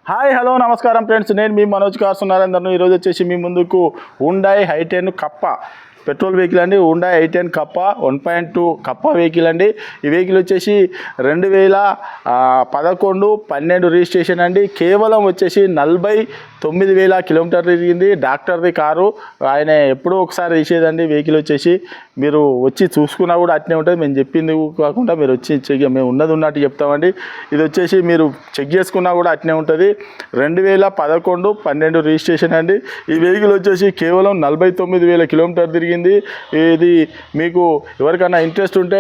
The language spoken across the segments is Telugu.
హాయ్ హలో నమస్కారం ఫ్రెండ్స్, నేను మీ మనోజ్ కార్స్ ఉన్నారని ఈరోజు వచ్చేసి మీ ముందుకు హుండాయ్ i10 కప్ప పెట్రోల్ వెహికల్ అండి. హుండాయ్ i10 కప్ప 1.2 కప్ప వెహికల్ అండి. ఈ వెహికల్ వచ్చేసి 2011-12 రిజిస్ట్రేషన్ అండి. కేవలం వచ్చేసి 49,000 కిలోమీటర్లు తిరిగింది. డాక్టర్ది కారు, ఆయన ఎప్పుడో ఒకసారి తీసేదండి. వెహికల్ వచ్చేసి మీరు వచ్చి చూసుకున్నా కూడా అట్నే ఉంటుంది. మేము చెప్పింది కాకుండా మీరు వచ్చి మేము ఉన్నది ఉన్నట్టు చెప్తామండి. ఇది వచ్చేసి మీరు చెక్ చేసుకున్నా కూడా అట్నే ఉంటుంది. 2011-12 రిజిస్ట్రేషన్ అండి. ఈ వెహికల్ వచ్చేసి కేవలం 49,000 కిలోమీటర్లు తిరిగింది. ఇది మీకు ఎవరికైనా ఇంట్రెస్ట్ ఉంటే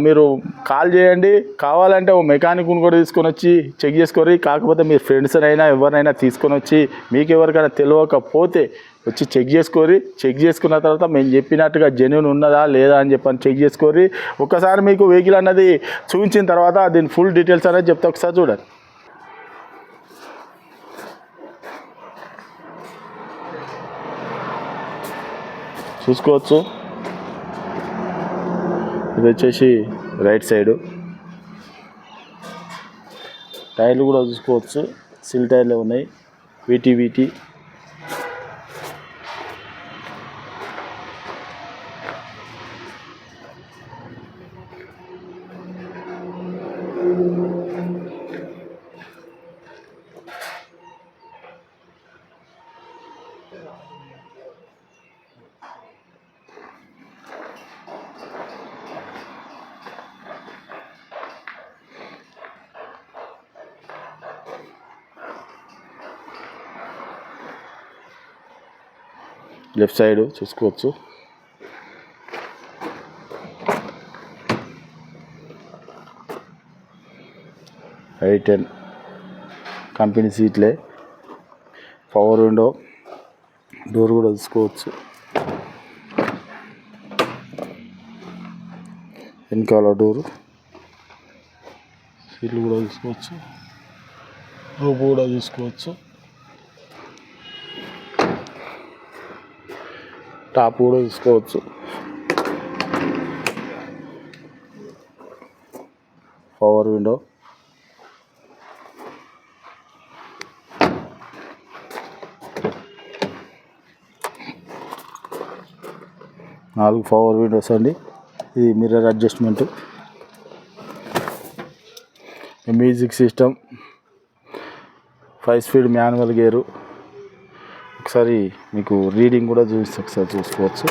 మీరు కాల్ చేయండి. కావాలంటే ఓ మెకానిక్ని కూడా తీసుకొని వచ్చి చెక్ చేసుకోరి. కాకపోతే మీ ఫ్రెండ్స్ అయినా ఎవరినైనా తీసుకొని వచ్చి మీకు ఎవరికైనా తెలియకపోతే వచ్చి చెక్ చేసుకోరి. చెక్ చేసుకున్న తర్వాత మేము చెప్పినట్టుగా జెన్యూన్ ఉన్నదా లేదా అని చెప్పని చెక్ చేసుకోరి. ఒకసారి మీకు వెహికల్ అన్నది చూపించిన తర్వాత దీని ఫుల్ డీటెయిల్స్ అనేది చెప్తా. ఒకసారి చూడండి. చూసుకోవచ్చు, ఇది వచ్చేసి రైట్ సైడు టైర్లు కూడా చూసుకోవచ్చు. సిల్ టైర్లు ఉన్నాయి, వీటి లెఫ్ట్ సైడ్ చూసుకోవచ్చు. i10 కంపెనీ సీట్లే, పవర్ విండో, డోర్ కూడా చూసుకోవచ్చు. వెనకాల డోరు, సీట్లు కూడా చూసుకోవచ్చు. రూపు కూడా చూసుకోవచ్చు. టాప్ కూడా చూసుకోవచ్చు. పవర్ విండో, నాలుగు పవర్ విండోస్ అండి. ఇది mirror adjustment, music system, 5 speed manual gear. ఒకసారి మీకు రీడింగ్ కూడా చూపిస్తే ఒకసారి చూసుకోవచ్చు.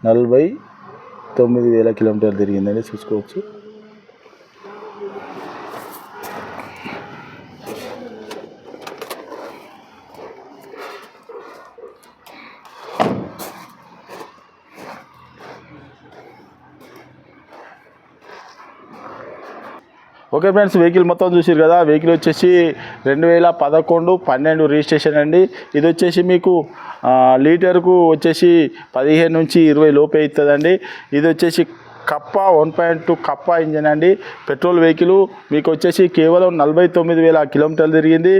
49,000 కిలోమీటర్లు తిరిగిందండి. చూసుకోవచ్చు. ఓకే ఫ్రెండ్స్, వెహికల్ మొత్తం చూసారు కదా. వెహికల్ వచ్చేసి 2011-12 రిజిస్ట్రేషన్ అండి. ఇది వచ్చేసి మీకు లీటర్కు వచ్చేసి 15 నుంచి 20 లోపే ఇస్తుందండి. ఇది వచ్చేసి కప్ప 1.2 కప్ప ఇంజన్ అండి. పెట్రోల్ వెహికల్ మీకు వచ్చేసి కేవలం 49,000 కిలోమీటర్లు తిరిగింది.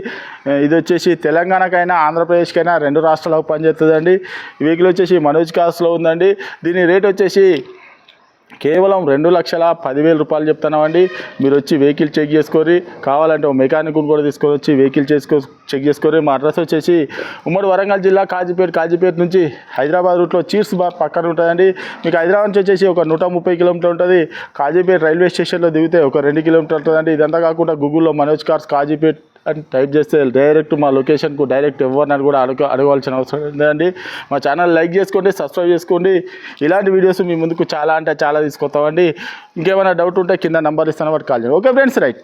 ఇది వచ్చేసి తెలంగాణకైనా ఆంధ్రప్రదేశ్కైనా 2 రాష్ట్రాలకు పనిచేస్తుందండి. ఈ వెహికల్ వచ్చేసి మనోజ్ కార్స్లో ఉందండి. దీని రేట్ వచ్చేసి కేవలం 2,10,000 రూపాయలు చెప్తున్నామండి. మీరు వచ్చి వెహికల్ చెక్ చేసుకోరి. కావాలంటే ఓ మెకానిక్ కూడా తీసుకొని వచ్చి వెహికల్ చెక్ చేసుకోరి. మా అడ్రస్ వచ్చేసి ఉమ్మడి వరంగల్ జిల్లా కాజీపేట నుంచి హైదరాబాద్ రూట్లో చీర్స్ బార్ పక్కన ఉంటుందండి. మీకు హైదరాబాద్ నుంచి వచ్చేసి ఒక 130 కిలోమీటర్లు ఉంటుంది. కాజీపేట రైల్వే స్టేషన్లో దిగితే ఒక 2 కిలోమీటర్లు ఉంటుందండి. ఇదంతా కాకుండా గూగుల్లో మనోజ్ కార్స్ కాజీపేట అని టైప్ చేస్తే డైరెక్ట్ మా లొకేషన్కు డైరెక్ట్ ఎవరిని కూడా అడగవలసిన అవసరం లేదండి. మా ఛానల్ లైక్ చేసుకోండి, సబ్స్క్రైబ్ చేసుకోండి. ఇలాంటి వీడియోస్ మీ ముందుకు చాలా అంటే చాలా తీసుకొస్తామండి. ఇంకేమైనా డౌట్ ఉంటే కింద నెంబర్ ఇస్తాను, వాటి కాల్ చేయండి. Okay friends, right.